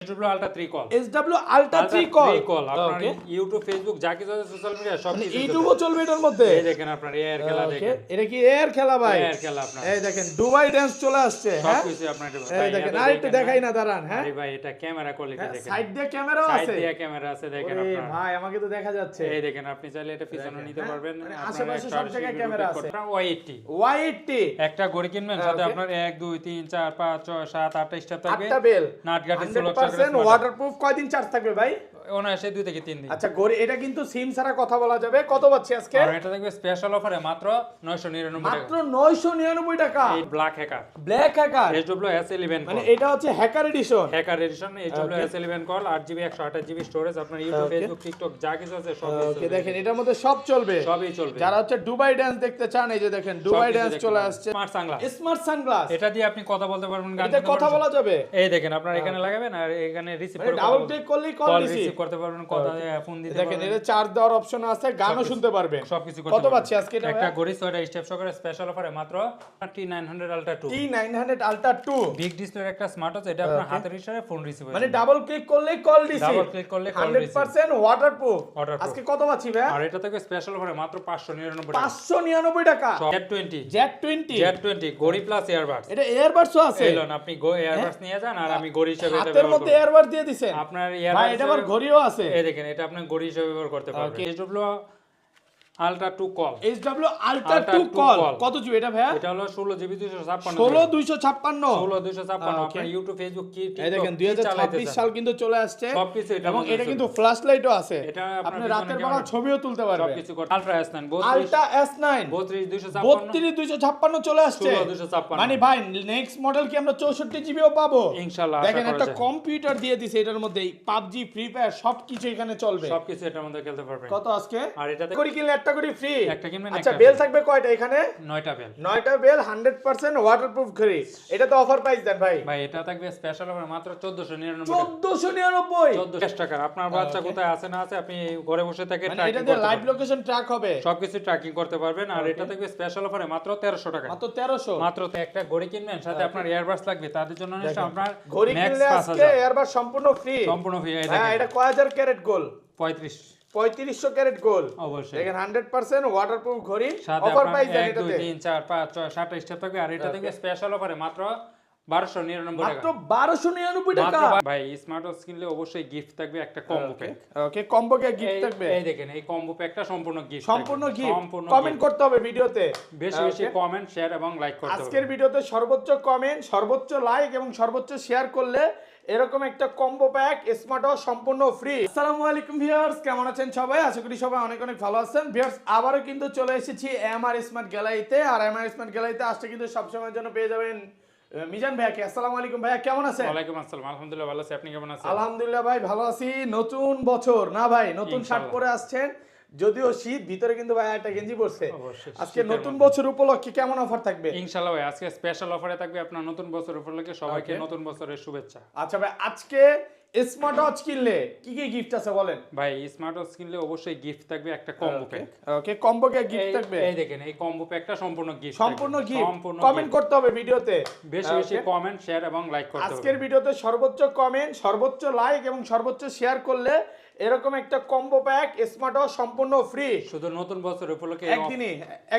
SW Ultra 3 call SW Ultra 3 call আপনার YouTube Facebook যা কিছু আছে সোশ্যাল মিডিয়া সব কিছু ইউটিউবও চলবে এটার মধ্যে। এই দেখেন আপনার এয়ার খেলা দেখেন, এটা কি এয়ার খেলা ভাই? এয়ার খেলা আপনার এই দেখেন দুবাই ড্যান্স চলে আসছে। হ্যাঁ সব কিছু আপনার এই দেখেন আর একটু দেখাই না দাঁড়ান। হ্যাঁ আরে ভাই এটা ক্যামেরা কোয়ালিটি দেখেন, সাইড দিয়ে ক্যামেরাও সাইড আছে, দিয়ে ক্যামেরা আছে দেখেন ওরে আপনার। ভাই আমাকে তো দেখা যাচ্ছে। এই দেখেন আপনি চাইলে এটা পিছনে নিতে পারবেন, মানে আপনার আশেপাশে সব জায়গায় ক্যামেরা আছে। Y80 Y80 একটা ঘড়ি কিনবেন সাথে আপনার 1 2 3 4 5 6 7 8 স্টেপ থাকবে, 8টা বেল, নাট গাড়ি স্লো 100% ওয়াটারপ্রুফ। কয়দিন চার্জ থাকবে ভাই? অনায়াসে 2 থেকে 3 দিন। আচ্ছা ঘড়ি এটা কিন্তু সিম ছাড়া কথা বলা যাবে। কত পাচ্ছি আজকে? আর এটা থাকবে স্পেশাল অফারে মাত্র 999 মাত্র টাকা। 999 টাকা। এই black hacker black hacker SW S11 মানে এটা হচ্ছে hacker edition. Hacker edition SW S11 call 8GB 128GB storage, আপনার ইউটিউব ফেসবুক টিকটক যা কিছু আছে সব ওকে দেখেন এটার মধ্যে সব চলবে, সবই চলবে। যারা হচ্ছে দুবাই ড্যান্স দেখতে চান এই যে দেখেন দুবাই ড্যান্স চলে আসছে। স্মার্ট সানগ্লাস, স্মার্ট সানগ্লাস, এটা দিয়ে আপনি কথা বলতে পারবেন, গান এটা কথা বলা যাবে। এই দেখেন আপনার এখানে লাগাবেন আর এখানে রিসিভ করে ডাবল ক্লিক করলেই কল রিসিভ রিসিভ করতে পারবেন, কথা ফোন দিতে দেখেন পারবেন, এর চার্জ দেওয়ার অপশন আছে, গানও শুনতে পারবেন, সবকিছু করতে কত পারবেন। পাচ্ছি আজকে এটা? একটা ঘড়ি 6টা স্টেপ সহকারে স্পেশাল অফারে মাত্র T900 Ultra 2 T900 Ultra 2 big ডিসপ্লের একটা স্মার্ট ওয়াচ, এটা আপনার হাতের ইশারায় ফোন রিসিভ হয়, মানে ডাবল ক্লিক করলেই কল রিসিভ, ডাবল ক্লিক করলে কল রিসিভ, 100% ওয়াটারপ্রুফ। Waterproof। আজকে কত পাচ্ছি ভাই? আর এটা থেকে স্পেশাল অফারে মাত্র 599 টাকা। 599 টাকা। Z20 Z20 ঘড়ি প্লাস ইয়ারবাডস, এটা এয়ারবাডসও আছে। এলন আপনি ইয়ারবাডস নিয়ে যান আর আমি ঘড়ি হিসেবে এটা হাতের ব্যবহার মধ্যে করব। এয়ারবাড দিয়ে দিবেন আপনার ভাই, ইয়ারবাডস এটা আবার ঘড়িও আছে। এই দেখেন এটা আপনি ঘড়ি হিসেবে ব্যবহার করতে পারবেন। SW Ultra 2 call SW Ultra 2 call কত জিবি এটা ভাই? এটা হলো 16GB 256 16256 16256 আপনার ইউটিউব ফেসবুক কি এই দেখেন 2026 সাল কিন্তু চলে আসছে সবকিছু এটা এবং এটা কিন্তু ফ্ল্যাশ লাইটও আছে, এটা আপনি রাতের বেলা ছবিও তুলতে পারবেন। সবকিছু করে Ultra S9 Ultra S9 32256 চলে আসছে 16256 মানে ভাই নেক্সট মডেল কি আমরা 64 জিবিও পাবো ইনশাআল্লাহ। দেখেন একটা কম্পিউটার দিয়ে দিছে এটার মধ্যে, পাবজি ফ্রি ফায়ার সবকিছু এখানে চলবে, সবকিছু এটার মধ্যে খেলতে পারবেন। কত আজকে? আর এটাতে করে কিনলে একটা করে ফ্রি, একটা কিনবেন আচ্ছা একটা বেল থাকবে কয়টা এখানে? 9টা বেল, 9টা বেল 100% ওয়াটারপ্রুফ ঘড়ি। এটা তো অফার প্রাইস দেন ভাই? ভাই এটা থাকবে স্পেশাল অফার মাত্র 1499 টাকা। 1499 14 টাকা। আপনার বাচ্চা কোথায় আছে না আছে আপনি ঘরে বসে থেকে মানে ট্র্যাকিং এটাতে করতে লাইভ পারবেন, লোকেশন ট্র্যাক হবে, সবকিছু ট্র্যাকিং করতে পারবেন। আর এটা থাকবে স্পেশাল অফারে মাত্র 1300 টাকা। মাত্র 1300। মাত্র একটা ঘড়ি কিনবেন সাথে আপনার ইয়ারবাডস লাগবে, তাদের জন্য নিশ্চয় আপনার ঘড়ি ম্যাক্স কিনলে আজকে 5000 এয়ারবাড সম্পূর্ণ ফ্রি, সম্পূর্ণ ফ্রি। এই হ্যাঁ দেখেন এটা কয় হাজার ক্যারেট গোল? 3500 ক্যারেট গোল অবশ্যই। দেখেন 100% ওয়াটারপ্রুফ ঘড়ি। সাথে অফার আপনার প্রাইস দেন 1 2 এটাতে 3 4 5 6 7 স্টেপ থাকবে। আর এটা থাকবে স্পেশাল অফারে মাত্র 1299 মাত্র টাকা। 1299 টাকা। ভাই স্মার্ট ওয়াচ কিনলে অবশ্যই গিফট থাকবে একটা কম্বো প্যাক। ওকে কম্বো কে গিফট থাকবে। এই দেখেন এই কম্বো প্যাকটা সম্পূর্ণ গিফট, সম্পূর্ণ গিফট। কমেন্ট করতে হবে ভিডিওতে, বেশি বেশি কমেন্ট শেয়ার এবং লাইক করতে হবে। আজকের ভিডিওতে সর্বোচ্চ কমেন্ট, সর্বোচ্চ লাইক এবং সর্বোচ্চ শেয়ার করলে এরকম একটা কম্বো প্যাক স্মার্ট ওয়াচ সম্পূর্ণ ফ্রি। আসসালামু আলাইকুম ভিউয়ার্স, কেমন আছেন সবাই? আশা করি সবাই অনেক অনেক ভালো আছেন। ভিউয়ার্স আবারো কিন্তু চলে এসেছি এমআর স্মার্ট গ্যালারিতে। আর এমআর স্মার্ট গ্যালারিতে আসলে কিন্তু সবসময়ের জন্য পেয়ে যাবেন মিজান ভাইয়াকে। আসসালামু আলাইকুম ভাইয়া, কেমন আছেন? ওয়ালাইকুম আসসালাম, আলহামদুলিল্লাহ ভালো আছি, আপনি কেমন আছেন? আলহামদুলিল্লাহ ভাই ভালো আছি। নতুন বছর না ভাই, নতুন শার্ট পরে আসছেন, যদিও শীত, ভিতরে কিন্তু ভাই একটা গেঞ্জি পরছে। আজকে নতুন বছর উপলক্ষে কেমন অফার থাকবে? ইনশাআল্লাহ ভাই আজকে স্পেশাল অফারে থাকবে আপনার নতুন বছর উপলক্ষে সবাইকে নতুন বছরের শুভেচ্ছা। আচ্ছা ভাই আজকে স্মার্ট ওয়াচ কিনলে কি কি গিফট আছে বলেন? ভাই স্মার্ট ওয়াচ কিনলে অবশ্যই গিফট থাকবে একটা কম্বো প্যাক। ওকে কম্বো কে গিফট থাকবে। এই দেখেন এই কম্বো প্যাকটা সম্পূর্ণ গিফট, সম্পূর্ণ গিফট। কমেন্ট করতে হবে ভিডিওতে, বেশি বেশি কমেন্ট শেয়ার এবং লাইক করতে হবে। আজকের ভিডিওতে সর্বোচ্চ কমেন্ট, সর্বোচ্চ লাইক এবং সর্বোচ্চ শেয়ার করলে এরকম একটা কম্বো প্যাক স্মার্ট ওয়াচ সম্পূর্ণ ফ্রি। শুধু নতুন বছর উপলক্ষে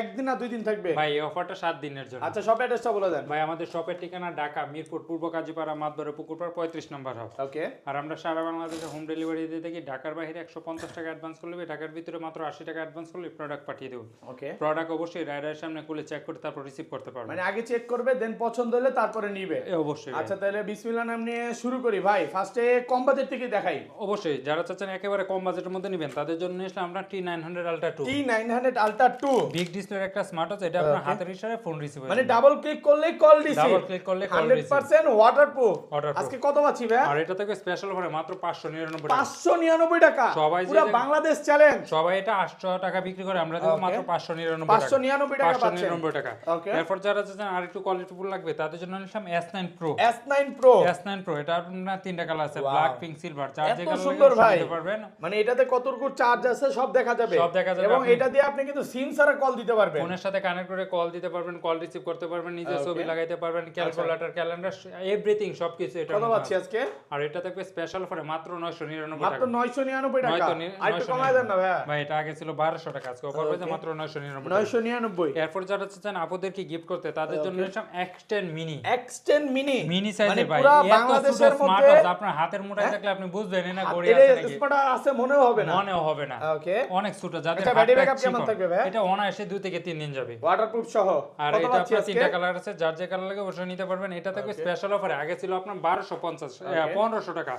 একদিন না 2 দিন থাকবে ভাই এই অফারটা 7 দিনের জন্য। আচ্ছা শপ অ্যাড্রেসটা বলে দেন ভাই আমাদের শপের ঠিকানা ঢাকা মিরপুর পূর্ব কাজীপাড়া মাদবরে পুকুরপাড় 35 নম্বর হাউস। ওকে আর আমরা সারা বাংলাদেশে হোম ডেলিভারি দিয়ে থাকি। ঢাকার বাইরে 150 টাকা অ্যাডভান্স করলে, ঢাকার ভিতরে মাত্র 80 টাকা অ্যাডভান্স করলে প্রোডাক্ট পাঠিয়ে দেব। ওকে প্রোডাক্ট অবশ্যই রাইডারের সামনে খুলে চেক করে তারপর রিসিভ করতে পারবেন। মানে আগে চেক করবে, দেন পছন্দ হলে তারপরে নিবে। অবশ্যই। আচ্ছা তাহলে বিসমিল্লাহ নাম নিয়ে শুরু করি ভাই। ফার্স্টে কম বাজেট থেকে দেখাই। অবশ্যই যারা চাচ্ছেন একেবারে কম বাজেটের মধ্যে নেবেন তাদের জন্য নিয়ে আমরা T900 Ultra 2 T900 Ultra 2 big ডিসপ্লের একটা স্মার্ট ওয়াচ। এটা আপনার হাতের ইশারায় ফোন রিসিভ হয়, মানে ডাবল ক্লিক করলেই কল রিসিভ, ডাবল ক্লিক করলে কল রিসিভ, 100% ওয়াটারপ্রুফ। আজকে কত পাচ্ছি ভাই? আর এটা থেকে স্পেশাল অফারে মাত্র 599 টাকা। 599 টাকা সবাই পুরো বাংলাদেশ চ্যালেঞ্জ। সবাই এটা 800 টাকা বিক্রি করে, আমরা দেব মাত্র 599 টাকা। 599 টাকা পাচ্ছেন। 599 টাকা। এরপর যারা চাচ্ছেন আর একটু কোয়ালিটিফুল লাগবে তাদের জন্য নিলাম S9 Pro। S9 Pro S9 Pro এটা আপনার 3টা কালার আছে, ব্ল্যাক, পিঙ্ক, সিলভার। চার যে কালার সুন্দর ভাই। পারবেন। মানে এটাতে কতটুকু চার্জ আছে সব দেখা যাবে সব দেখা যাবে, এবং আপনি- এটা দিয়ে আপনি কিন্তু সিম ছাড়া কল দিতে পারবেন। ফোনের সাথে কানেক্ট করে কল দিতে পারবেন, কল রিসিভ করতে পারবেন, নিজে Okay. ছবি লাগাইতে পারবেন, ক্যালকুলেটর, ক্যালেন্ডার, এভরিথিং সবকিছু এটা কত পাচ্ছি আজকে? আর এটা থাকবে স্পেশাল অফারে মাত্র 999 মাত্র টাকা। 999 টাকা। আর একটু 999 কমায় দেন না ভাইয়া। ভাই এটা আগে ছিল 1200 টাকা, আজকে অফার হয়েছে Okay. মাত্র 999 টাকা। 999 এরপর যারা চাচ্ছেন আপুদেরকে গিফট করতে তাদের জন্য নিলাম X10 mini. X10 mini mini সাইজের ভাই, পুরো এত বাংলাদেশের ছোট স্মার্ট মধ্যে ওয়াচ আপনার হাতের মুঠায় থাকলে আপনি বুঝবেন না ঘড়ি এটা আছে নাকি, স্মার্ট আছে মনেও হবে না। মনেও হবে না। ওকে, অনেক ছোট, যাদের আচ্ছা, ব্যাটারি হাতটা ব্যাকআপ কেমন চিকন, থাকবে ভাই? এটা অনায়াসে 2 থেকে 3 দিন যাবে। ওয়াটারপ্রুফ সহ। আর কত এটা পাচ্ছি আপনার আজকে? 3টা কালার আছে, যার যে কালার লাগে অবশ্যই নিতে পারবেন। এটা থাকবে স্পেশাল অফারে, আগে ছিল আপনার 1250 1500 টাকা,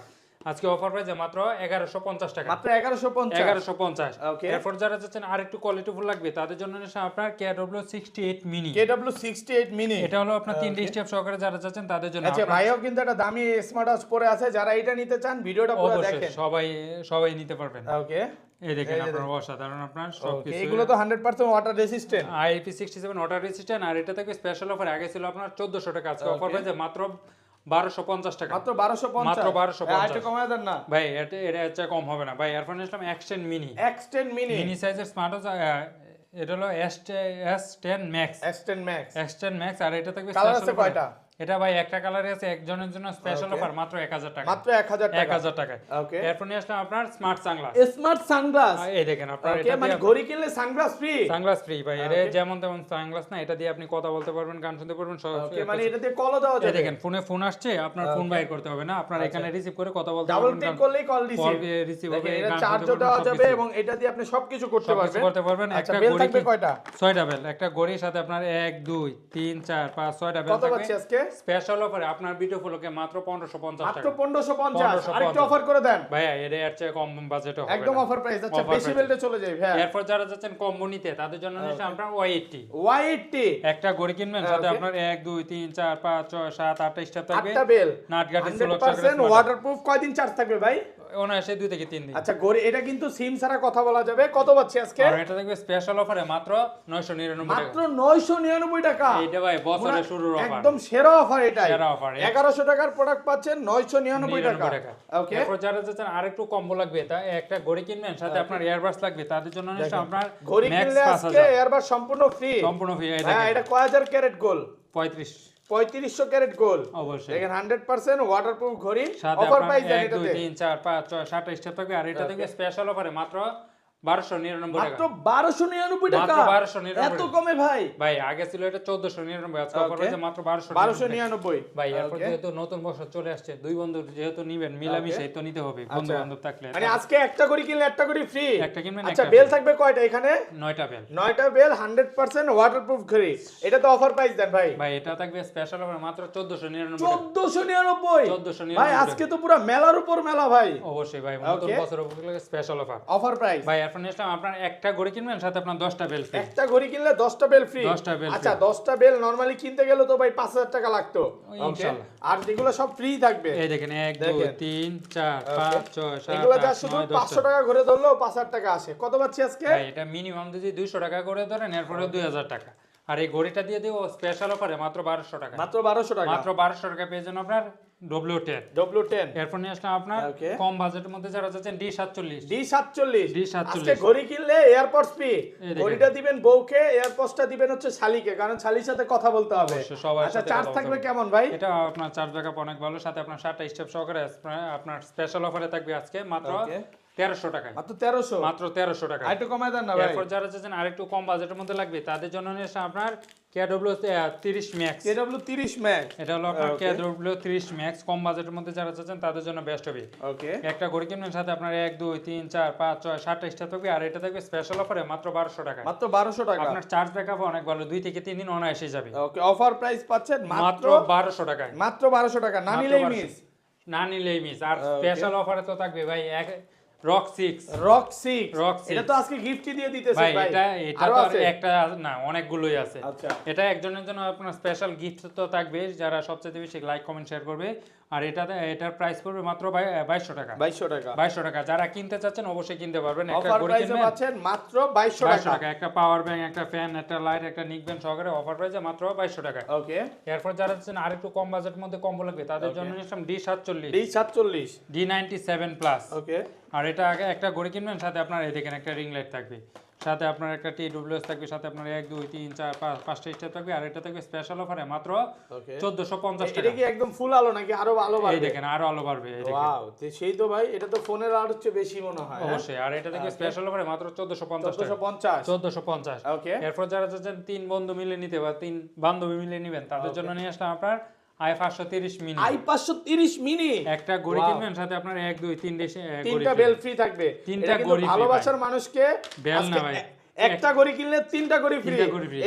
আজকে অফার প্রাইসে মাত্র 1150 টাকা। মাত্র 1150। 1150। Okay. এরপর যারা চাচ্ছেন আরেকটু কোয়ালিটিফুল লাগবে তাদের জন্য নিলাম আপনার KW68 মিনি। KW68 mini. এটা হলো আপনার 3 স্টেপ সহকারে যারা চাচ্ছেন তাদের জন্য। আচ্ছা, আপনার- ভাইও কিন্তু একটা দামি স্মার্ট ওয়াচ পরে আছে, যারা এটা নিতে চান ভিডিওটা পুরো অবশ্যই দেখেন। সবাই নিতে পারবেন। ওকে, এই দেখেন আপনার অসাধারণ, আপনার সবকিছু এগুলো তো 100% water resistant. IP67 water resistant. আর এটা থেকে স্পেশাল অফার, আগে ছিল আপনার 1400 টাকা, আজকে অফার প্রাইসে মাত্র 1250 টাকা। মাত্র 1250। মাত্র 1250। একটু কমায় দেন না ভাই এটা হচ্ছে কম হবে না ভাই। এরপর নিলাম X10 mini. X10 mini. Mini সাইজের স্মার্ট ওয়াচ, এটা হলো S10 Max। X10 Max। X10 Max। আর এটা থাকবে কালার স্পেশাল আছে কয়টা? এটা ভাই একটা কালারে আছে, একজনের জন্য স্পেশাল Okay. অফার মাত্র 1000 টাকা। মাত্র 1000 টাকা। 1000 টাকায়। ওকে, এরপর নিয়ে আসলাম আপনার স্মার্ট সানগ্লাস। Smart sunglass. এই দেখেন আপনার ওকে, এটা মানে দিয়ে ঘড়ি কিনলে সানগ্লাস ফ্রি। সানগ্লাস ফ্রি ভাই। এটা Okay. যেমন তেমন সানগ্লাস না, এটা দিয়ে আপনি কথা বলতে পারবেন, গান শুনতে পারবেন, সব ওকে, মানে এটা দিয়ে কলও দেওয়া এই যাবে। দেখেন ফোন আসছে, আপনার ফোন বাইর করতে হবে না, আপনার এখানে রিসিভ করে কথা বলতে ডাবল পারবেন, ক্লিক করলেই কল রিসিভ। রিসিভ হবে, দেখেন, এটা গান চার্জও শুনতে দেওয়া পারবেন, যাবে সবকিছু। এবং এটা দিয়ে আপনি সবকিছু করতে সবকিছু পারবেন। করতে পারবেন। আচ্ছা, একটা বেল ঘড়ি থাকবে কয়টা? 6টা বেল, একটা ঘড়ির সাথে আপনার 1 2 3 4 5 6টা বেল কত পাচ্ছি থাকবে। আজকে? স্পেশাল অফারে আপনার ভিডিও ফলোকে মাত্র 1550 মাত্র টাকা। 1550। 1550 আরেকটু অফার করে দেন। ভাইয়া এটা এর চেয়ে কম বাজেটে হবে একদম না। Offer price. আচ্ছা, Offer বেশি price। বেলটে চলে যাই ভাই। এরপর যারা যাচ্ছেন কম্বো নিতে তাদের জন্য নিচ্ছে আপনার Y80। Y80 একটা ঘড়ি কিনবেন, সাথে Okay. আপনার 1 2 3 4 5 6 7 8টা স্টেপ থাকবে, 8টা বেল, নাটগাটি সুলভ 100% ওয়াটারপ্রুফ। কয়দিন চার্জ থাকবে ভাই? অনায়াসে 2 থেকে 3 দিন। আচ্ছা, ঘড়ি এটা কিন্তু সিম ছাড়া কথা বলা যাবে। কত পাচ্ছি আজকে? আর এটা থাকবে স্পেশাল অফারে মাত্র 999 মাত্র টাকা। 999 টাকা। এইটা ভাই বছরের শুরুর অফার, একদম সেরা অফার এটাই। সেরা offer। 1100 টাকার প্রোডাক্ট পাচ্ছেন 999 টাকা। ওকে, এরপর যারা যাচ্ছেন আরেকটু কম্বো লাগবে, তা একটা ঘড়ি কিনবেন, সাথে আপনার এয়ারবাস লাগবে, তাদের জন্য নিচ্ছে আপনার ঘড়ি ম্যাক্স কিনলে আজকে 5000 এয়ারবাস সম্পূর্ণ ফ্রি। সম্পূর্ণ ফ্রি। হ্যাঁ, এটা কয় হাজার ক্যারেট গোল্ড? 35 3500 carat gold. অবশ্যই। দেখেন 100% ওয়াটারপ্রুফ ঘড়ি। সাথে অফার আপনার প্রাইস 1 2 এটাতে 3 4 5 6 7টা স্টেপ থাকবে। আর এটা থাকবে স্পেশাল অফারে মাত্র 1299 টাকা। মাত্র 1299 টাকা। মাত্র 1299 এত কমে ভাই? ভাই আগে ছিল এটা 1499, আজকে অফার Okay. হয়েছে মাত্র 1299। ভাই এরপর Okay. যেহেতু নতুন বছর চলে আসছে, দুই বন্ধু যেহেতু নিবেন মিলামিশাই তো নিতে হবে, বন্ধু বান্ধব থাকলে। মানে আজকে একটা করে কিনলে একটা করে ফ্রি। একটা কিনবেন, আচ্ছা, একটা বেল free। থাকবে কয়টা এখানে? 9টা বেল। 9টা বেল, 100% ওয়াটারপ্রুফ ঘড়ি। এটা তো অফার প্রাইস দেন ভাই। ভাই এটা থাকবে স্পেশাল অফার মাত্র 1499 টাকা। 1499। 1499 ভাই আজকে তো পুরো মেলার উপর মেলা ভাই। অবশ্যই ভাই, নতুন Okay. বছর উপলক্ষে স্পেশাল অফার। Offer price. ভাই এরপর নিলাম আপনার একটা ঘড়ি কিনবেন, সাথে আপনার 10টা বেল ফ্রি। একটা ঘড়ি কিনলে 10টা বেল ফ্রি। 10টা বেল আচ্ছা, 10টা বেল নরমালি কিনতে গেলে তো ভাই 5000 টাকা লাগতো। ওকে, ইনশাআল্লাহ। আর যেগুলো সব ফ্রি থাকবে। এই দেখেন 1 2 দেখেন। 3 4 5 6 7 এগুলো যা 8 শুধু 9 500 10টা। টাকা ঘুরে ধরলেও 5000 টাকা আসে। কত পাচ্ছি আজকে? ভাই এটা মিনিমাম যদি 200 টাকা করে ধরেন, এরপরে 2000 টাকা। আর এই ঘড়িটা দিয়ে দেব স্পেশাল অফারে মাত্র 1200 টাকা। মাত্র 1200 টাকা। মাত্র 1200 টাকা পেয়ে যান আপনার W10। W10। এরপর নিয়ে আসলাম আপনার Okay. কম বাজেটের মধ্যে যারা যাচ্ছেন D47। D47। D47 আজকে ঘড়ি কিনলে এয়ারপডস ফ্রি। এই দেখেন। ঘড়িটা দিবেন বউকে, এয়ারপডসটা দিবেন হচ্ছে শালিকে, কারণ শালির সাথে কথা বলতে হবে। অবশ্যই, সবার আচ্ছা, সাথে চার্জ কথা থাকবে বলতে কেমন ভাই? এটা আপনার চার্জ ব্যাকআপ অনেক ভালো, সাথে আপনার 7টা স্টেপ সহকারে আপনার স্পেশাল অফারে থাকবে আজকে মাত্র Okay. 1300 টাকায়। মাত্র 1300। মাত্র 1300 টাকা। আরেকটু কমায় দেন না ভাই। এরপর যারা চাচ্ছেন আরেকটু কম বাজেটের মধ্যে লাগবে তাদের জন্য নিয়ে আসা আপনার KW30 Max। KW30 Max। এটা হলো আপনার Okay. KW30 Max। কম বাজেটের মধ্যে যারা চাচ্ছেন তাদের জন্য বেস্ট হবে। ওকে, একটা ঘড়ি কিনবেন, সাথে আপনার 1 2 3 4 5 6 7টা স্টেপ থাকবে। আর এটা থাকবে স্পেশাল অফারে মাত্র 1200 টাকা। মাত্র 1200 টাকা। আপনার চার্জ ব্যাকআপ অনেক ভালো, 2 থেকে 3 দিন অনায়াসে যাবে। ওকে, অফার প্রাইস পাচ্ছেন মাত্র মাত্র 1200 টাকায়। মাত্র 1200 টাকা। না মাত্র নিলেই 1200 মিস। না নিলেই মিস। আর স্পেশাল অফারে তো থাকবে ভাই রক 6। রক 6। Rock 6। এটা তো আজকে গিফটই দিয়ে দিতেছে ভাই ভাই। এটা আরো তো আর আছে? একটা না, অনেকগুলোই আছে। আচ্ছা। এটা একজনের জন্য আপনার স্পেশাল গিফট তো থাকবে, যারা সবচেয়ে বেশি লাইক কমেন্ট শেয়ার করবে। আর এটার প্রাইস পড়বে মাত্র 2200 টাকা। 2200 টাকা। যারা কিনতে চাচ্ছেন অবশ্যই কিনতে পারবেন। একটা অফার গড়ি প্রাইসে কিনবেন পাচ্ছেন মাত্র 2200 টাকা। একটা পাওয়ার ব্যাংক, একটা ফ্যান, একটা লাইট, একটা নিকবেন সহকারে অফার প্রাইসে মাত্র 2200 টাকা। ওকে। এরপর যারা চাচ্ছেন আরেকটু কম বাজেটের মধ্যে কম্বো লাগবে তাদের জন্য নিলাম D47 D97 প্লাস। ওকে। আর এটা আগে একটা গড়ি কিনবেন, সাথে আপনার এই দেখেন একটা রিং লাইট থাকবে, সাথে আপনার একটা TWS থাকবে, সাথে আপনার 1 2 3 4 5 5টা স্টেপ থাকবে। আর এটা থাকবে স্পেশাল অফারে মাত্র 1450 টাকা। এটা কি একদম ফুল আলো নাকি আরো আলো বাড়বে? এই দেখেন আরো আলো বাড়বে, এই দেখেন। ওয়াও, সেই তো ভাই, এটা তো ফোনের আর হচ্ছে বেশি মনে হয়। অবশ্যই। আর এটা থাকবে স্পেশাল অফারে মাত্র 1450 টাকা। 1450। ওকে। এরপর যারা চাচ্ছেন 3 বন্ধু মিলে নিতে বা 3 বান্ধবী মিলে নেবেন তাদের জন্য নিয়ে আসলাম আপনার i530 মিনি। i530 মিনি একটা গড়ি কিনবেন, সাথে আপনার 1 2 3 তিনটা বেল ফ্রি থাকবে। তিনটা এটা গড়ি কিন্তু ভালোবাসার মানুষকে বেল না ভাই, একটা গড়ি কিনলে তিনটা গড়ি ফ্রি।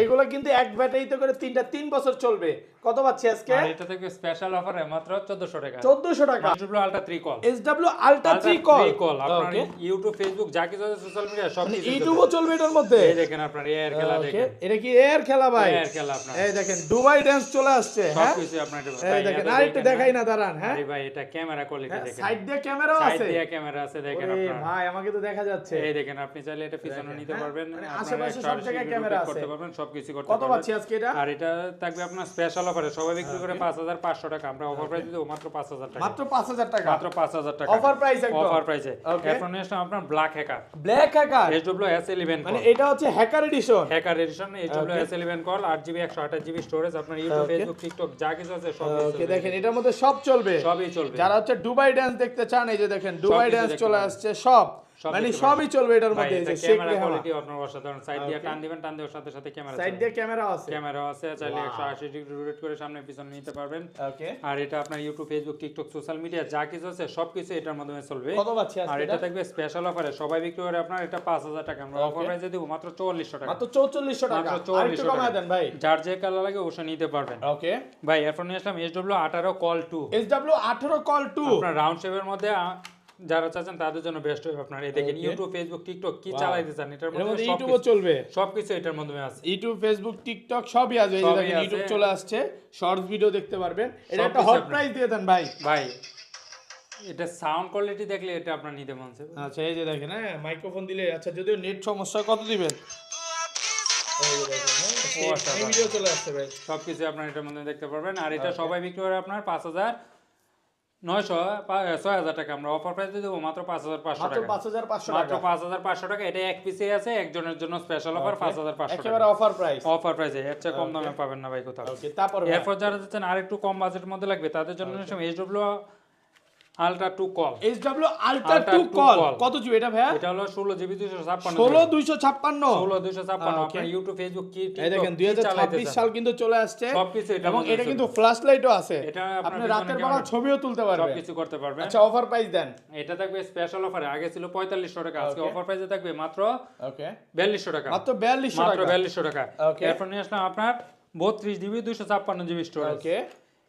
এগুলো কিন্তু এক ব্যাটারিতে করে 3 বছর চলবে। কত পাচ্ছি আজকে? আর এটা থেকে স্পেশাল অফারে মাত্র 1400 টাকা। 1400 টাকা। SW Ultra 3 call. SW Ultra 3 call. আপনার ইউটিউব, ফেসবুক যা কিছু আছে সোশ্যাল মিডিয়া সব কিছু। ইউটিউবও চলবে এটার মধ্যে। এই দেখেন আপনার এয়ার খেলা দেখেন। এটা কি এয়ার খেলা ভাই? এয়ার খেলা আপনার। এই দেখেন দুবাই ড্যান্স চলে আসছে। হ্যাঁ, সব কিছু আপনার এই দেখেন আরেকটু দেখাই না, দাঁড়ান। হ্যাঁ আরে ভাই, এটা ক্যামেরা কোয়ালিটি দেখেন। সাইড দিয়ে ক্যামেরাও আছে। সাইড দিয়ে ক্যামেরা আছে দেখেন আপনার। ভাই আমাকে তো দেখা যাচ্ছে। এই দেখেন, আপনি চাইলে এটা পিছনে নিতে পারবেন। মানে আশেপাশে সব জায়গায় ক্যামেরা আছে, করতে পারবেন, সবকিছু করতে কত পারবেন। পাচ্ছি আজকে এটা? আর এটা থাকবে আপনার স্পেশাল অফারে, সবাই বিক্রি করে 5500 টাকা, আমরা অফার প্রাইসে দেব মাত্র 5000 টাকা। মাত্র 5000 টাকা। মাত্র 5000 টাকা অফার প্রাইস একদম। অফার প্রাইসে। এরপর নিয়ে আসলাম আপনার ব্ল্যাক হ্যাকার। SW S11 মানে এটা হচ্ছে hacker edition. Hacker edition SW S11 call, 8GB 128GB storage. আপনার ইউটিউব, ফেসবুক, টিকটক যা কিছু আছে সব কিছু। ওকে, দেখেন এটার মধ্যে সব চলবে, সবই চলবে। যারা হচ্ছে দুবাই ড্যান্স দেখতে চান, এই যে দেখেন দুবাই ড্যান্স চলে আসছে, সব মানে সবই চলবে এটার মধ্যে। এই যে ক্যামেরা কোয়ালিটি আপনার অসাধারণ। সাইড দিয়ে টান দিবেন, টান দেওয়ার সাথে সাথে ক্যামেরা, সাইড দিয়ে ক্যামেরা আছে, চাইলে 180 ডিগ্রি রোটেট করে সামনে পিছনে নিতে পারবেন। ওকে। আর এটা আপনার YouTube, Facebook, TikTok, social media যা কিছু আছে সবকিছু এটার মাধ্যমে চলবে। কত পাচ্ছি আজকে? আর এটা থাকবে স্পেশাল অফারে, সবাই বিক্রি করে আপনার এটা 5000 টাকা, আমরা অফার প্রাইসে দেব মাত্র 4400 টাকা। মাত্র 4400 টাকা। আর একটু কমায় দেন ভাই। যার যে কালার লাগে অবশ্যই নিতে পারবেন। ওকে ভাই, এরপর নিয়ে আসলাম SW 18 কল 2। SW 18 কল 2 আপনার রাউন্ড শেপের মধ্যে যারা চাচ্ছেন তাদের জন্য বেস্ট হবে। আপনার এই দেখেন ইউটিউব, ফেসবুক, টিকটক কি চালাইতে চান এটার মধ্যে ইউটিউবও চলবে, সবকিছু এটার মধ্যে আছে। ইউটিউব, ফেসবুক, টিকটক সবই আছে। এই যে দেখেন ইউটিউব চলে আসছে, শর্টস ভিডিও দেখতে পারবেন। এটা একটা হট প্রাইস দিয়ে দেন ভাই। এটা সাউন্ড কোয়ালিটি দেখলে এটা আপনার নিতে মন চাইবে। আচ্ছা এই যে দেখেন, হ্যাঁ মাইক্রোফোন দিলে, আচ্ছা যদিও নেট সমস্যা, কত দিবেন? এই যে দেখেন, হ্যাঁ এই ভিডিও চলে আসছে ভাই, সবকিছু আপনার এটার মধ্যে দেখতে পারবেন। আর এটা সবাই বিক্রি করে আপনার 6000 টাকা, আমরা অফার প্রাইসে দেব মাত্র 5500 টাকা। 5500 টাকা, মাত্র 5500 টাকা। এটা এক পিসে আছে, একজনের জন্য স্পেশাল অফার 5500 টাকা, একেবারে অফার প্রাইস। অফার প্রাইসে, এর চেয়ে কম দামে পাবেন না ভাই কোথাও। ওকে, তারপর এরপর যারা যাচ্ছেন আরেকটু কম বাজেটের মধ্যে লাগবে তাদের জন্য SW Ultra 2 call. SW Ultra 2 call কত জিবি এটা ভাই? এটা হলো 16GB 256 16256 আপনার ইউটিউব, ফেসবুক কি এই দেখেন 2026 সাল কিন্তু চলে আসছে, সবকিছু এটা, এবং এটা কিন্তু ফ্ল্যাশ লাইটও আছে, এটা আপনি রাতের বেলা ছবিও তুলতে পারবেন, সবকিছু করতে পারবেন। আচ্ছা অফার প্রাইস দেন। এটা থাকবে স্পেশাল অফারে, আগে ছিল 4500 টাকা, আজকে অফার প্রাইসে থাকবে মাত্র ওকে 4200 টাকা। মাত্র 4200 টাকা। টাকা। এরপর নিয়ে আসলাম আপনার 32GB 256GB স্টোরেজ। ওকে,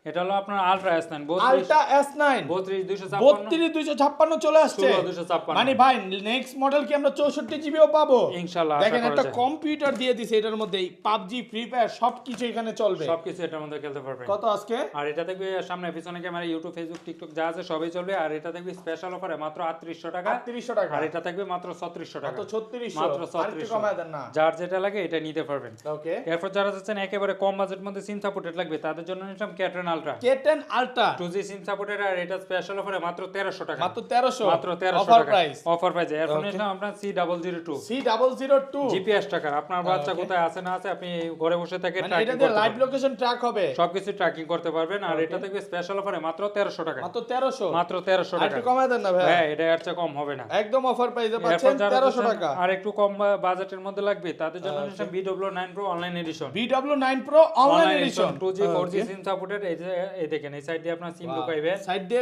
এটা হলো আপনার আলট্রা S9, আলট্রা S9 3256 চলে আসছে। 256 মানে ভাই নেক্সট মডেল কি আমরা 64GB ও পাবো ইনশাআল্লাহ। দেখেন একটা কম্পিউটার দিয়ে দিছে এটার মধ্যে, পাবজি, ফ্রি ফায়ার সবকিছু এখানে চলবে, সবকিছু এটার মধ্যে খেলতে পারবেন। কত আজকে? আর এটা দেখবে সামনে পিছনে ক্যামেরা, ইউটিউব, ফেসবুক, টিকটক যা আছে সবই চলবে। আর এটা দেখবে স্পেশাল অফারে মাত্র 3800 টাকা। 3800 টাকা। আর এটা থাকবে মাত্র 3600 টাকা। মাত্র 3600, মাত্র আর একটু কমায় দেন না। যার যেটা লাগে এটা নিতে পারবেন। ওকে, এরপর যারা চাচ্ছেন একেবারে কম বাজেট মধ্যে সিম সাপোর্টেড লাগবে তাদের জন্য নিলাম K10 Ultra। K10 Ultra 2G SIM supported, আর এটা স্পেশাল অফারে মাত্র 1300 টাকা। মাত্র 1300, মাত্র 1300 অফার টাকা প্রাইস। Offer price. এরপর নিলাম আপনার C002 C002 GPS টাকা। আপনার বাচ্চা কোথায় আছে না আছে আপনি ঘরে বসে থেকে মানে ট্র্যাকিং এটা করতে দিয়ে লাইভ পারবেন, লোকেশন ট্র্যাক হবে, সবকিছু ট্র্যাকিং করতে পারবেন। আর এটা থেকে স্পেশাল অফারে মাত্র 1300 টাকা। মাত্র 1300, মাত্র 1300 আর টাকা। একটু কমায় দেন না ভাই। হ্যাঁ, এটা এর চেয়ে কম হবে না, একদম অফার প্রাইসে এরপর পাচ্ছেন যারা 1300 চাচ্ছেন টাকা। আর একটু কম বাজেটের মধ্যে লাগবে তাদের জন্য নিলাম BW9 Pro online addition. BW9 Pro online addition 2G 4G SIM supported. এই যে এই দেখেন, এই সাইড দিয়ে আপনার সিম ঢুকাইবে, সাইড দিয়ে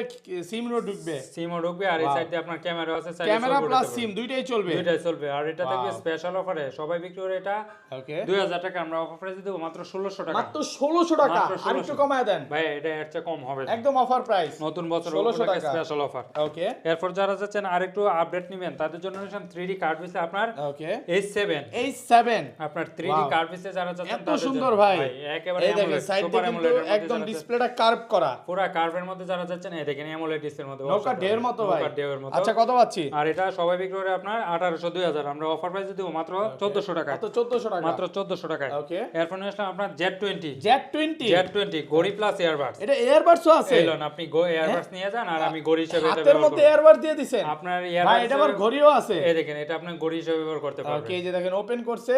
সিম রো ঢুকবে, সিমও ঢুকবে। আর এই সাইড দিয়ে আপনার ক্যামেরা আছে, ক্যামেরা প্লাস সিম দুইটাই চলবে, দুইটাই চলবে। আর এটা থাকবে স্পেশাল অফারে, সবাই বিক্রি করে এটা ওকে 2000 টাকা, আমরা অফার প্রাইসে দেব মাত্র 1600 টাকা। মাত্র 1600 টাকা। আর একটু কমায় দেন ভাই, এটা এর চেয়ে কম হবে না, একদম অফার প্রাইস, নতুন বছর 1600 টাকা স্পেশাল অফার। ওকে, এরপর যারা যাচ্ছেন আরেকটু আপডেট নেবেন তাদের জন্য নিলাম 3D কার্ড পিসে আপনার ওকে H7 আপনার 3D কার্ড পিসে যারা যাচ্ছেন এত সুন্দর ভাই, একেবারে এই দেখেন সাইড দিয়ে কিন্তু একদম ডিসপ্লেটা কার্ভ করা পুরা কার্ভের মধ্যে যারা যাচ্ছেন এই দেখেন অ্যামোলেড ডিসপ্লের মধ্যে নৌকা ডের মতো ভাই। নৌকা ডের মতো। আচ্ছা কত পাচ্ছি? আর এটা সবাই বিক্রি করে আপনার 1800 2000, আমরা অফার প্রাইসে দেব মাত্র 1400 টাকা। কত 1400 টাকা? মাত্র 1400 টাকায়। ওকে। এরপর নিয়ে আসলাম আপনার Z20 Z20 ঘড়ি প্লাস ইয়ারবাডস। এটা এয়ারবাডসও আছে? এলন আপনি ইয়ারবাডস নিয়ে যান আর আমি ঘড়ি হিসেবে এটা হাতের ব্যবহার মধ্যে করব। এয়ারবাড দিয়ে দিছেন আপনার ভাই, ইয়ারবাডস এটা আবার ঘড়িও আছে। এই দেখেন এটা আপনি ঘড়ি হিসেবে ব্যবহার করতে পারবেন। ওকে, এই যে দেখেন ওপেন করছে,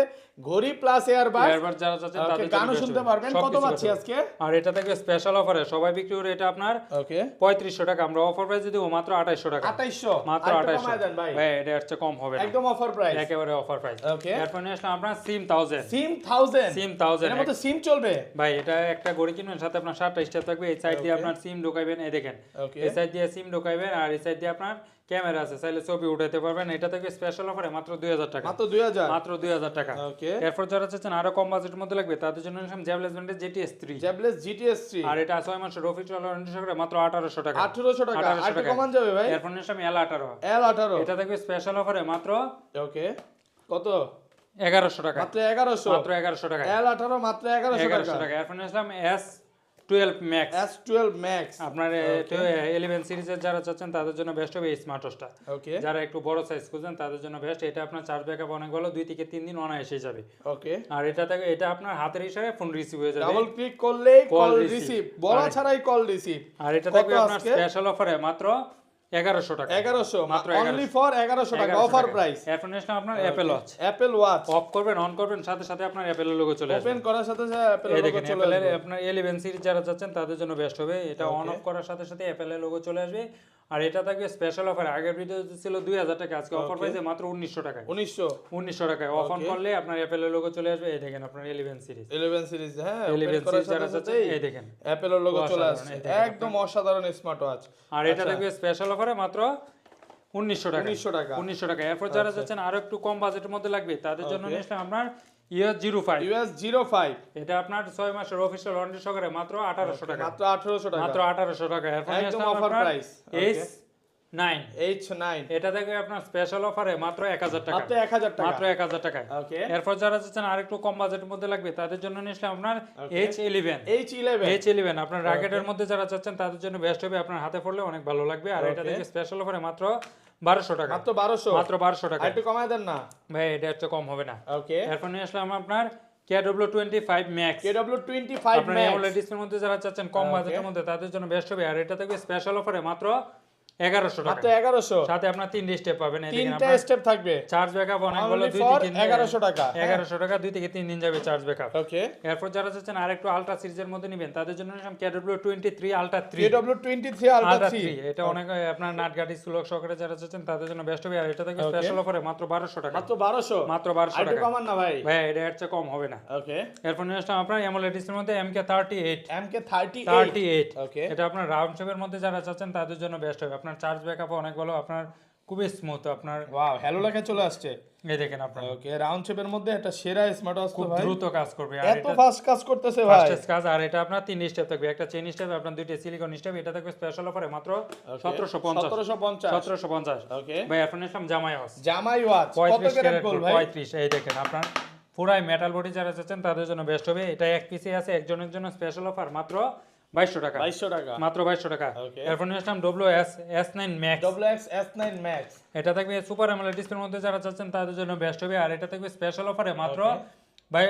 ঘড়ি প্লাস এয়ারবাড। ইয়ারবাডস যারা চাচ্ছেন তাদের গানও জন্য শুনতে best পারবেন। হবে। কত সবকিছু পাচ্ছি করতে আজকে? পারবেন। আর এটা থেকে স্পেশাল অফারে সবাই বিক্রি করে এটা আপনার ওকে 3500 টাকা, আমরা অফার প্রাইসে দেব মাত্র 2800 টাকা। 2800 মাত্র আরেকটু 2800 কমায় দেন ভাই। ভাই এটা হচ্ছে কম হবে না, একদম অফার প্রাইস, একেবারে অফার প্রাইস। ওকে। এরপর নিয়ে আসলাম আপনার সিম 1000 সিম 1000 সিম 1000 এর মধ্যে সিম চলবে ভাই। এটা একটা ঘড়ি কিনবেন, সাথে আপনার 7টা স্টেপ থাকবে। এই সাইড দিয়ে Okay. আপনার সিম ঢোকাইবেন, এই দেখেন ওকে এই সাইড দিয়ে সিম ঢোকাইবেন আর এই সাইড দিয়ে আপনার ক্যামেরা আছে, চাইলে ছবি উঠাতে পারবেন। এটা থেকে স্পেশাল অফারে মাত্র 2000 টাকা, মাত্র 2000 মাত্র 2000 টাকা। ওকে। এরপর যারা চাচ্ছেন আরো কম বাজেটের মধ্যে লাগবে তাদের জন্য নিলাম জ্যাবলেস ব্র্যান্ডের GTS 3, জ্যাবলেস GTS 3 আর এটা 6 মাসের অফিসিয়াল ওয়ারেন্টি সহকারে মাত্র 1800 টাকা, 1800 টাকা। 1800 আরেকটু টাকা। কমান যাবে ভাই? এরপর নিলাম L18, L18 এটা থেকে স্পেশাল অফারে মাত্র ওকে কত? 1100 টাকা, মাত্র 1100 মাত্র 1100 টাকা, L18 মাত্র 1100 1100 টাকা। টাকা। এরপর নিলাম S12 Max, S12 Max আপনার 11 সিরিজের যারা চাচ্ছেন তাদের জন্য বেস্ট হবে এই স্মার্ট ওয়াচটা। ওকে যারা একটু বড় সাইজ খুঁজেন তাদের জন্য বেস্ট। এটা আপনার চার্জ ব্যাকআপ অনেক ভালো, 2 থেকে 3 দিন অনায়াসে যাবে। ওকে। আর এটা থেকে এটা আপনার হাতের ইশারায় ফোন রিসিভ হয়ে যাবে, ডাবল ক্লিক করলেই Call কল receive। রিসিভ, বলা ছাড়াই কল রিসিভ। আর এটা কত থেকে আপনার আজকে? স্পেশাল অফারে মাত্র 1100 টাকা, 1100 মাত্র অনলি ফর 1100 টাকা 1100 অফার টাকা। প্রাইস। এরপর নিলাম আপনার Apple watch, Apple watch of করবেন অন করবেন সাথে সাথে আপনার অ্যাপেলের লোগো চলে আসবে। ওপেন করার সাথে সাথে অ্যাপল এই লোগো দেখেন চলে অ্যাপেলের আসবে। আপনার 11 সিরিজ যারা চাচ্ছেন তাদের জন্য বেস্ট হবে। এটা অন অফ করার সাথে সাথে অ্যাপেলের লোগো চলে আসবে। আর এটা থাকবে স্পেশাল অফার, আগের ভিডিও ছিল 2000 টাকা, আজকে অফার প্রাইসে মাত্র 1900 টাকায়। 1900 টাকায় অফ অন করলে আপনার অ্যাপেলের লোগো চলে আসবে। এই দেখেন আপনার 11 সিরিজ, 11 সিরিজ, হ্যাঁ 11 ওপেন করার সিরিজ যারা সাথে চাচ্ছেন সাথে এই দেখেন অ্যাপলের লোগো চলে অসাধারণ, আসছে। এই দেখেন একদম অসাধারণ স্মার্ট ওয়াচ। আর এটা থাকবে স্পেশাল অফারে মাত্র 1900 টাকা, 1900 টাকা। 1900 টাকা। এরপর যারা চাচ্ছেন আরো একটু কম বাজেটের মধ্যে লাগবে তাদের জন্য নিয়ে আসলাম আপনার US 05, US 05 এটা আপনার 6 মাসের অফিশিয়াল ওয়ারেন্টি সহকারে মাত্র 1800 টাকা, মাত্র 1800 টাকা মাত্র 1800 টাকা। এরপর নিয়ে একদম আসলাম অফার আপনার প্রাইস। H9, H9 এটা থেকে আপনার স্পেশাল অফারে মাত্র 1000 টাকা, মাত্র 1000 টাকা মাত্র 1000 টাকায়। ওকে। এরপর যারা চাচ্ছেন আরেকটু কম বাজেটের মধ্যে লাগবে তাদের জন্য নিয়ে আসলাম আপনার H11, H11 H11 আপনার রাকেটের মধ্যে যারা চাচ্ছেন তাদের জন্য বেস্ট হবে, আপনার হাতে পড়লে অনেক ভালো লাগবে। আর এটা থেকে স্পেশাল অফারে মাত্র 1200 টাকা, মাত্র 1200 মাত্র 1200 টাকা। একটু কমায় দেন না? ভাই এটা একটু কম হবে না। ওকে। এরপর নিয়ে আসলাম আপনার KW25 Max, KW25 আপনার Max AMOLED ডিসপ্লের মধ্যে যারা চাচ্ছেন কম বাজেটের মধ্যে তাদের জন্য বেস্ট হবে। আর এটা থেকে স্পেশাল অফারে মাত্র 1100 টাকা, মাত্র 1100 সাথে আপনার 3 স্টেপ পাবেন। এই দেখেন তিনটা আপনার স্টেপ থাকবে। চার্জ ব্যাকআপ অনেক ভালো, Only 2 for থেকে 1100 টাকা 1100 টাকা, 2 থেকে 3 দিন যাবে চার্জ ব্যাকআপ। ওকে। এরপর যারা চাচ্ছেন আরেকটু আলট্রা সিরিজের মধ্যে নেবেন তাদের জন্য নিলাম KW23 Ultra 3, KW23 Ultra Ultra 3 3, এটা অনেক আপনার নাটগাটি সুলক সহকারে যারা চাচ্ছেন তাদের জন্য বেস্ট হবে। আর এটা থেকে স্পেশাল অফারে মাত্র 1200 টাকা, মাত্র 1200 মাত্র 1200 একটু টাকা। কমান না ভাই? ভাই এটা এর চেয়ে কম হবে না। ওকে। এরপর নিয়ে আসলাম আপনার AMOLED ডিসপ্লের মধ্যে MK38, MK38 ওকে। এটা আপনার রাউন্ড শেপের মধ্যে যারা চাচ্ছেন তাদের জন্য বেস্ট হবে। আপনার চার্জ ব্যাকআপ অনেক ভালো, আপনার খুবই স্মুথ। আপনার ওয়াও, হ্যালো লেখা চলে আসছে। এই দেখেন আপনার ওকে, রাউন্ড শেপের মধ্যে একটা সেরা স্মার্ট ওয়াচ তো খুব ভাই, দ্রুত কাজ করবে। আর এত এটা ফাস্ট কাজ করতেছে ভাই। ফাস্টেস্ট কাজ। আর এটা আপনার 3 স্টেপ থাকবে, একটা চেইন স্টেপ, আপনার 2টা সিলিকন স্টেপ। এটা থাকবে স্পেশাল অফারে মাত্র 1750, 1750। ওকে। ভাই এখন নিলাম জামাই ওয়াচ, জামাই ওয়াচ কত 35 ক্যারেট ক্যারেট গোল্ড গোল্ড, ভাই? 35। এই দেখেন আপনার পুরাই মেটাল বডি যারা চাচ্ছেন তাদের জন্য বেস্ট হবে। এটা এক পিসে আছে, একজনের জন্য স্পেশাল অফার মাত্র 2200 টাকা, 2200 টাকা মাত্র 2200 টাকা। Okay. এরপর নিয়ে আসলাম WS S9 Max, WX S9 Max এটা থাকবে সুপার AMOLED ডিসপ্লের মধ্যে যারা চাচ্ছেন তাদের জন্য বেস্ট হবে। আর এটা থাকবে স্পেশাল অফারে মাত্র ভাই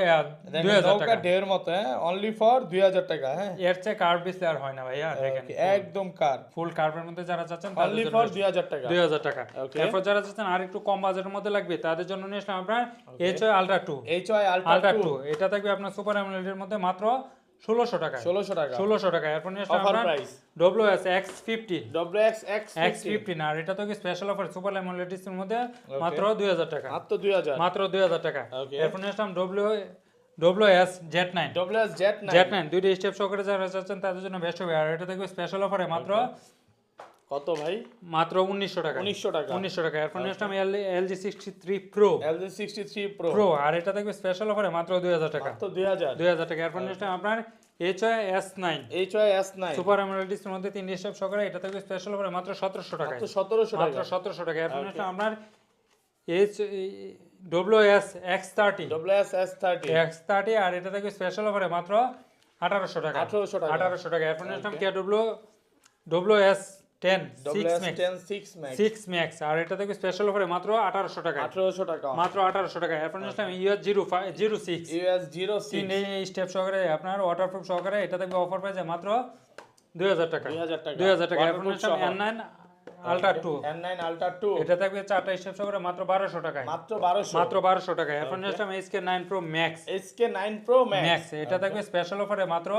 2000 টাকা, ঢের মতো, হ্যাঁ অনলি ফর 2000 টাকা। হ্যাঁ এর চেয়ে কার্ভ ডিসপ্লে আর হয় না ভাইয়া। দেখেন একদম কার ফুল কার্ভের মধ্যে যারা চাচ্ছেন তাদের অনলি জন্য ফর best। 2000 টাকা 2000 টাকা। Okay. এরপর যারা চাচ্ছেন আর একটু কম বাজেটের মধ্যে লাগবে তাদের জন্য নিয়ে আসলাম আপনার HY Ultra 2, HY Ultra Ultra 2, 2 এটা থাকবে আপনার সুপার AMOLED এর মধ্যে মাত্র 1600 টাকা, 1600 টাকা 1600 টাকা। এরপর নিয়ে আসলাম অফার আপনার price WS X50, WX X50 আর এটা তো স্পেশাল অফার সুপার AMOLED ডিসপ্লের মধ্যে মাত্র 2000 টাকা, মাত্র 2000 মাত্র 2000 টাকা। Okay. এরপর নিয়ে আসলাম WS Z9, WS Z9 Z9 দুইটা স্টেপ সহকারে যারা চাচ্ছেন তাদের জন্য বেস্ট হবে। আর এটা থাকবে স্পেশাল অফারে মাত্র কত ভাই? মাত্র 1900 টাকা, 1900 টাকা 1900 টাকা। এরপর নিয়ে আসলাম LG 63 Pro, LG 63 Pro Pro আর এটা থাকবে স্পেশাল অফারে মাত্র 2000 টাকা, মাত্র 2000 2000 টাকা। এরপর নিয়ে আসলাম আপনার HY S9 HY S9 super AMOLED ডিসপ্লের মধ্যে 3 স্টেপ সহকারে, এটা থাকবে স্পেশাল অফারে মাত্র 1700 টাকা, মাত্র 1700 মাত্র টাকা 1700 টাকা। এরপর নিয়ে আসলাম আপনার WS X30, WS S30 X30 আর এটা থাকবে স্পেশাল অফারে মাত্র 1800 টাকা 1800 টাকা 1800 টাকা এরপর নিলাম WS10 6 max 6 max 6 max আর এটা থেকে স্পেশাল অফারে মাত্র 1800 টাকা 1800 টাকা মাত্র 1800 টাকা এরপর নিলাম US 06 US তিন 06 এই স্টেপ সহকারে আপনার ওয়াটারপ্রুফ সহকারে এটা থেকে অফার প্রাইসে মাত্র 2000 টাকা 2000 টাকা 2000 টাকা এরপর Waterproof নিলাম সহ। N9 Ultra 2 N9 Ultra 2 এটা থাকবে 4টা স্টেপ সহকারে মাত্র 1200 টাকায় মাত্র 1200 মাত্র 1200 টাকা এরপর নিলাম SK9 Pro Max SK9 Pro Max max এটা থাকবে স্পেশাল অফারে মাত্র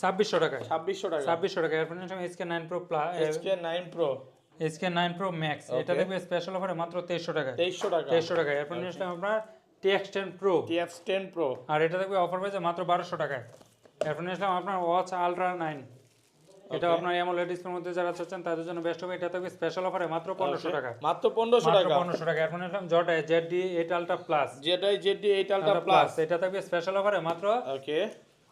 2600 টাকায় 2600 টাকা 2600 টাকা এরপর নিলাম SK9 Pro Plus SK9 Pro SK9 Pro Max এটা থাকবে স্পেশাল অফারে মাত্র 2300 টাকায় 2300 টাকা 2300 টাকা এরপর নিলাম আপনার TX10 Pro TF10 Pro আর এটা থাকবে অফার প্রাইসে মাত্র 1200 টাকায় এরপর নিলাম আপনার ওয়াচ আলট্রা 9 এটা আপনার AMOLED ডিসপ্লের মধ্যে যারা চাচ্ছেন তাদের জন্য বেস্ট হবে এটা থাকবে স্পেশাল অফারে মাত্র 1500 টাকা মাত্র 1500 মাত্র টাকা 1500 টাকা এরপর নিলাম জটা ZD8 Ultra Plus ZD8 Ultra Plus এটা থাকবে স্পেশাল অফারে মাত্র ওকে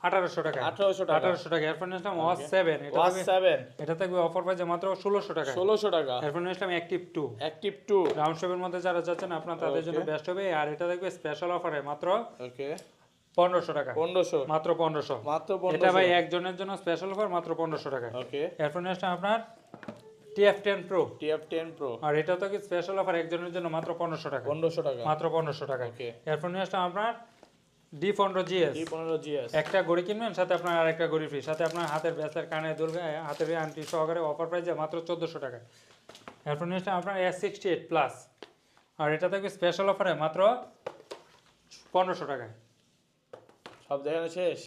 1800 টাকা 1800 টাকা 1800 টাকা এরপর নিলাম ওয়াচ 7 এটা Watch থাকবে 7 এটা থাকবে অফার প্রাইসে মাত্র 1600 টাকা 1600 টাকা এরপর নিলাম অ্যাক্টিভ 2 Active 2 রাউন্ড শেপের মধ্যে যারা চাচ্ছেন আপনার তাদের জন্য বেস্ট হবে আর এটা থাকবে স্পেশাল অফারে মাত্র ওকে 1500 টাকা 1500 মাত্র 1500 মাত্র এটা ভাই 1500 একজনের জন্য স্পেশাল অফার মাত্র 1500 টাকা ওকে এরপর নিলাম আপনার TF10 Pro TF10 Pro আর এটা তো কি স্পেশাল অফার একজনের জন্য মাত্র 1500 টাকা 1500 টাকা মাত্র 1500 টাকা ওকে এরপর নিয়ে আসলাম আপনার D15 GS D15 GS একটা ঘড়ি কিনবেন সাথে আপনার আরেকটা ঘড়ি ফ্রি সাথে আপনার হাতের ব্রেসলেট কানে দুল হাতের আংটি সহকারে অফার প্রাইসে মাত্র 1400 টাকা এরপর নিয়ে আসলাম আপনার S68 প্লাস আর এটা থাকবে স্পেশাল অফারে মাত্র 1500 টাকা সব জায়গায় শেষ